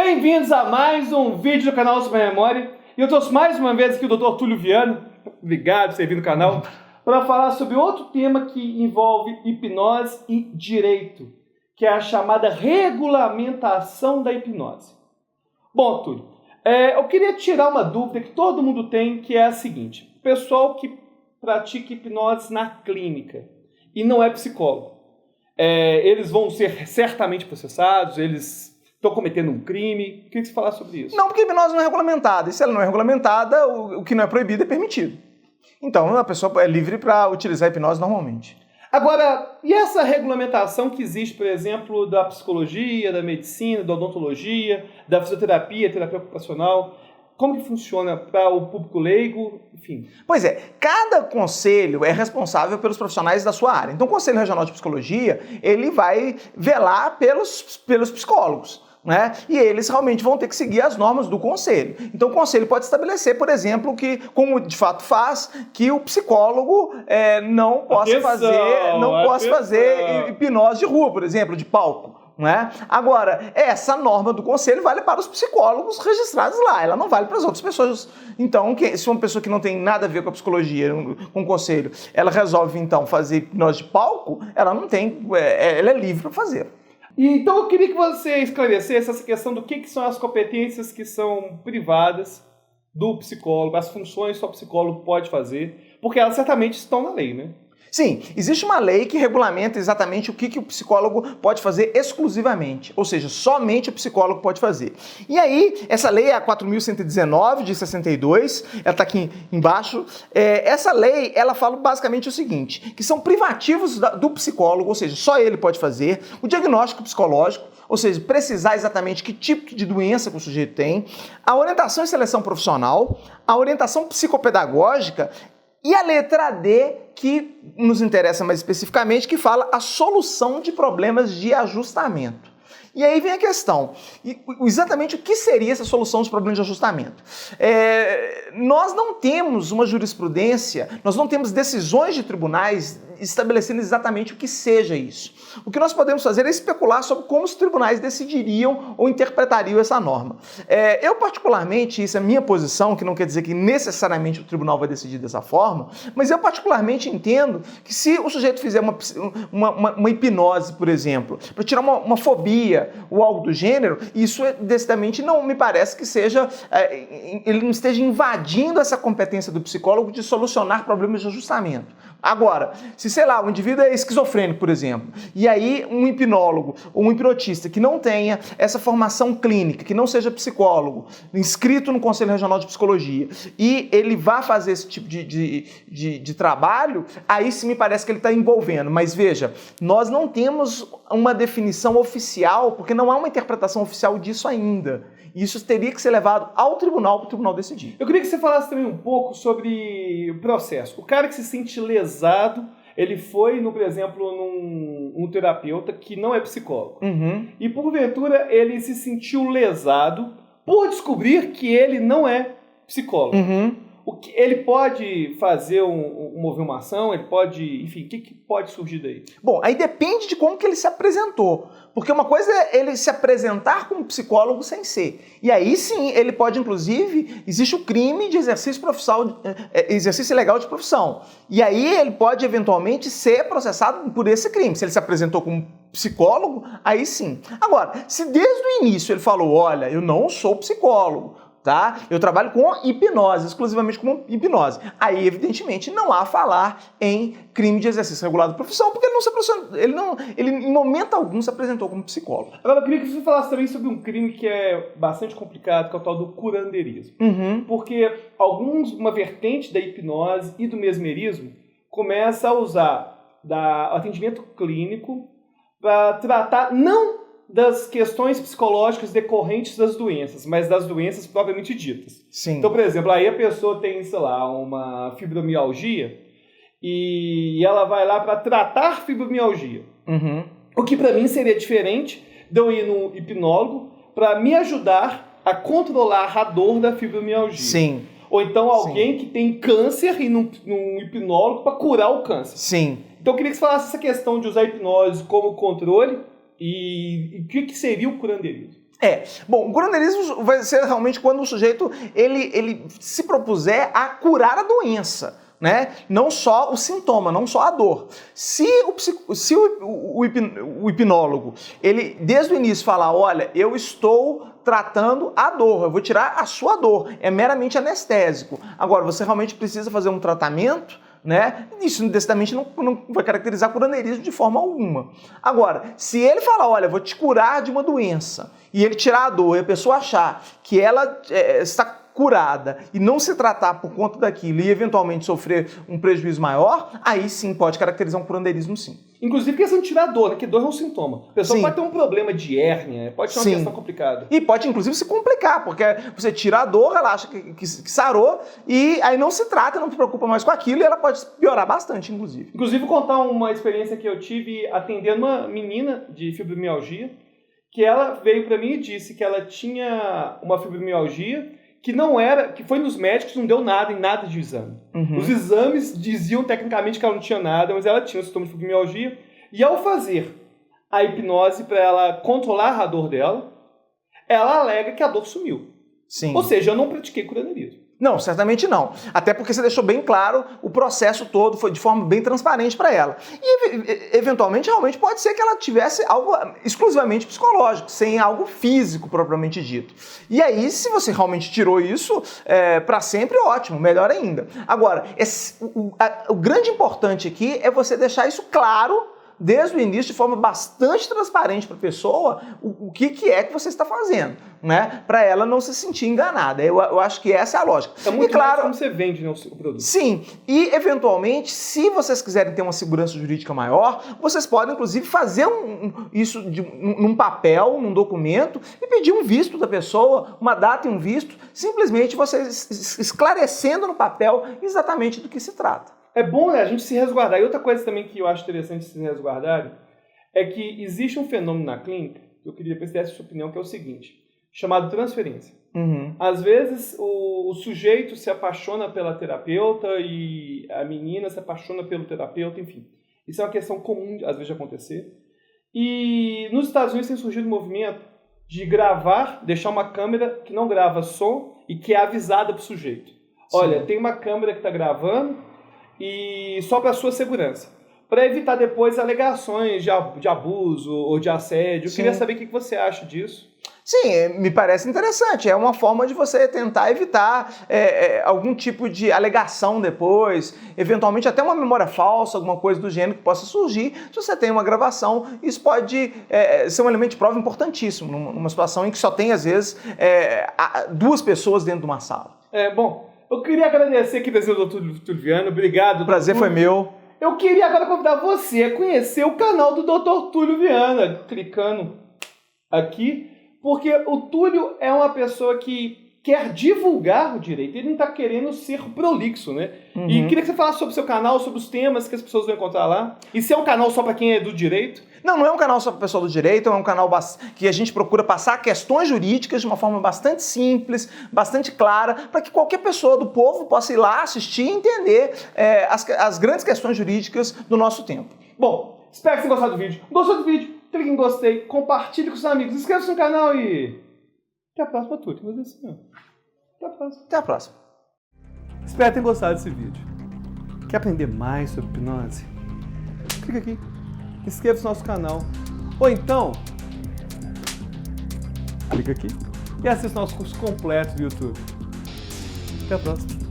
Bem-vindos a mais um vídeo do canal Super Memória. E eu trouxe mais uma vez aqui o Dr. Túlio Viana, obrigado por ter vindo no canal, para falar sobre outro tema que envolve hipnose e direito, que é a chamada regulamentação da hipnose. Bom, Túlio, eu queria tirar uma dúvida que todo mundo tem, que é a seguinte: o pessoal que pratica hipnose na clínica e não é psicólogo, eles vão ser certamente processados, eles estão cometendo um crime. O que você falar sobre isso? Não, porque a hipnose não é regulamentada. E se ela não é regulamentada, o que não é proibido é permitido. Então, a pessoa é livre para utilizar a hipnose normalmente. Agora, e essa regulamentação que existe, por exemplo, da psicologia, da medicina, da odontologia, da fisioterapia, terapia ocupacional? Como que funciona para o público leigo, enfim? Pois é, cada conselho é responsável pelos profissionais da sua área. Então, o Conselho Regional de Psicologia, ele vai velar pelos psicólogos, né? E eles realmente vão ter que seguir as normas do conselho. Então o conselho pode estabelecer, por exemplo, que, como de fato faz, que o psicólogo não possa fazer hipnose de rua, por exemplo, de palco. Né? Agora, essa norma do conselho vale para os psicólogos registrados lá, ela não vale para as outras pessoas. Então, se uma pessoa que não tem nada a ver com a psicologia, com o conselho, ela resolve então fazer hipnose de palco, ela não tem, ela é livre para fazer. Então eu queria que você esclarecesse essa questão do que são as competências que são privadas do psicólogo, as funções que o psicólogo pode fazer, porque elas certamente estão na lei, né? Sim, existe uma lei que regulamenta exatamente o que o psicólogo pode fazer exclusivamente, ou seja, somente o psicólogo pode fazer. E aí, essa lei é a 4.119 de 62, ela está aqui embaixo. Essa lei, ela fala basicamente o seguinte, que são privativos do psicólogo, ou seja, só ele pode fazer, o diagnóstico psicológico, ou seja, precisar exatamente que tipo de doença que o sujeito tem, a orientação e seleção profissional, a orientação psicopedagógica e a letra D, que nos interessa mais especificamente, que fala a solução de problemas de ajustamento. E aí vem a questão, exatamente o que seria essa solução dos problemas de ajustamento? Nós não temos uma jurisprudência, nós não temos decisões de tribunais estabelecendo exatamente o que seja isso. O que nós podemos fazer é especular sobre como os tribunais decidiriam ou interpretariam essa norma. Eu particularmente, isso é minha posição, que não quer dizer que necessariamente o tribunal vai decidir dessa forma, mas eu particularmente entendo que se o sujeito fizer uma hipnose, por exemplo, para tirar uma fobia ou algo do gênero, isso decididamente não me parece que seja, ele não esteja invadindo essa competência do psicólogo de solucionar problemas de ajustamento. Agora, se, sei lá, o indivíduo é esquizofrênico, por exemplo, e aí um hipnólogo ou um hipnotista que não tenha essa formação clínica, que não seja psicólogo, inscrito no Conselho Regional de Psicologia, e ele vá fazer esse tipo de trabalho, aí sim me parece que ele está envolvendo. Mas veja, nós não temos uma definição oficial, porque não há uma interpretação oficial disso ainda. Isso teria que ser levado ao tribunal para o tribunal decidir. Eu queria que você falasse também um pouco sobre o processo. O cara que se sente lesado, ele foi, por exemplo, num terapeuta que não é psicólogo. Uhum. E, porventura, ele se sentiu lesado por descobrir que ele não é psicólogo. Uhum. Ele pode fazer mover uma ação, ele pode, enfim, o que pode surgir daí? Bom, aí depende de como que ele se apresentou. Porque uma coisa é ele se apresentar como psicólogo sem ser. E aí sim, ele pode, inclusive, existe o crime de exercício ilegal de profissão. E aí ele pode, eventualmente, ser processado por esse crime. Se ele se apresentou como psicólogo, aí sim. Agora, se desde o início ele falou, olha, eu não sou psicólogo, tá? Eu trabalho com hipnose, exclusivamente com hipnose. Aí, evidentemente, não há falar em crime de exercício regulado de profissão, porque ele em momento algum se apresentou como psicólogo. Agora, eu queria que você falasse também sobre um crime que é bastante complicado, que é o tal do curandeirismo. Uhum. Porque uma vertente da hipnose e do mesmerismo começa a usar o atendimento clínico para tratar não das questões psicológicas decorrentes das doenças, mas das doenças propriamente ditas. Sim. Então, por exemplo, aí a pessoa tem, sei lá, uma fibromialgia e ela vai lá para tratar fibromialgia. Uhum. O que para mim seria diferente de eu ir num hipnólogo para me ajudar a controlar a dor da fibromialgia. Sim. Ou então alguém que tem câncer e num hipnólogo para curar o câncer. Sim. Então eu queria que você falasse essa questão de usar a hipnose como controle e o que seria o curandeirismo. Bom, o curanderismo vai ser realmente quando o sujeito ele se propuser a curar a doença, né? Não só o sintoma, não só a dor. Se o hipnólogo, ele desde o início falar, olha, eu estou tratando a dor, eu vou tirar a sua dor, é meramente anestésico. Agora, você realmente precisa fazer um tratamento, né? Isso necessariamente não vai caracterizar curanderismo de forma alguma. Agora, se ele falar, olha, vou te curar de uma doença, e ele tirar a dor e a pessoa achar que ela está curada e não se tratar por conta daquilo e eventualmente sofrer um prejuízo maior, aí sim pode caracterizar um curanderismo, sim. Inclusive questão de tirar a dor, né? Que dor é um sintoma. A pessoa Sim. pode ter um problema de hérnia, pode ser uma questão complicada. E pode inclusive se complicar, porque você tira a dor, ela acha que sarou e aí não se trata, não se preocupa mais com aquilo e ela pode piorar bastante, inclusive. Inclusive, contar uma experiência que eu tive atendendo uma menina de fibromialgia, que ela veio para mim e disse que ela tinha uma fibromialgia que foi nos médicos, não deu nada em nada de exame. Uhum. Os exames diziam tecnicamente que ela não tinha nada, mas ela tinha um sintoma de fibromialgia. E ao fazer a hipnose para ela controlar a dor dela, ela alega que a dor sumiu. Sim. Ou seja, eu não pratiquei curanderismo. Não, certamente não. Até porque você deixou bem claro o processo todo, foi de forma bem transparente para ela. E, eventualmente, realmente pode ser que ela tivesse algo exclusivamente psicológico, sem algo físico propriamente dito. E aí, se você realmente tirou isso para sempre, ótimo, melhor ainda. Agora, o grande importante aqui é você deixar isso claro desde o início, de forma bastante transparente para a pessoa, o que é que você está fazendo, né? Para ela não se sentir enganada. Eu acho que essa é a lógica. É muito claro, mais como você vende, né, o produto. Sim, e eventualmente, se vocês quiserem ter uma segurança jurídica maior, vocês podem inclusive fazer isso num papel, num documento, e pedir um visto da pessoa, uma data e um visto, simplesmente vocês esclarecendo no papel exatamente do que se trata. É bom, né, a gente se resguardar. E outra coisa também que eu acho interessante se resguardar é que existe um fenômeno na clínica, que eu queria prestar a sua opinião, que é o seguinte, chamado transferência. Uhum. Às vezes o sujeito se apaixona pela terapeuta e a menina se apaixona pelo terapeuta, enfim. Isso é uma questão comum, às vezes, de acontecer. E nos Estados Unidos tem surgido um movimento de gravar, deixar uma câmera que não grava som e que é avisada para o sujeito. Sim. Olha, tem uma câmera que está gravando, e só para sua segurança, para evitar depois alegações de abuso ou de assédio. Eu Sim. queria saber o que você acha disso. Sim, me parece interessante. É uma forma de você tentar evitar algum tipo de alegação depois, eventualmente até uma memória falsa, alguma coisa do gênero que possa surgir. Se você tem uma gravação, isso pode ser um elemento de prova importantíssimo, numa situação em que só tem, às vezes, duas pessoas dentro de uma sala. Bom, eu queria agradecer aqui, presidente Dr. Túlio Viana. Obrigado. O prazer foi meu. Eu queria agora convidar você a conhecer o canal do Dr. Túlio Viana, clicando aqui, porque o Túlio é uma pessoa que quer divulgar o direito, ele não está querendo ser prolixo, né? Uhum. E queria que você falasse sobre o seu canal, sobre os temas que as pessoas vão encontrar lá. E se é um canal só para quem é do direito? Não é um canal só para o pessoal do direito, é um canal que a gente procura passar questões jurídicas de uma forma bastante simples, bastante clara, para que qualquer pessoa do povo possa ir lá assistir e entender as grandes questões jurídicas do nosso tempo. Bom, espero que você tenha gostado do vídeo. Gostou do vídeo? Clique em gostei, compartilhe com seus amigos, inscreva-se no canal e... Até a próxima, Túlio. Até a próxima. Até a próxima. Espero que tenham gostado desse vídeo. Quer aprender mais sobre hipnose? Clica aqui. Inscreva-se no nosso canal. Ou então, clica aqui e assista nosso curso completo do YouTube. Até a próxima.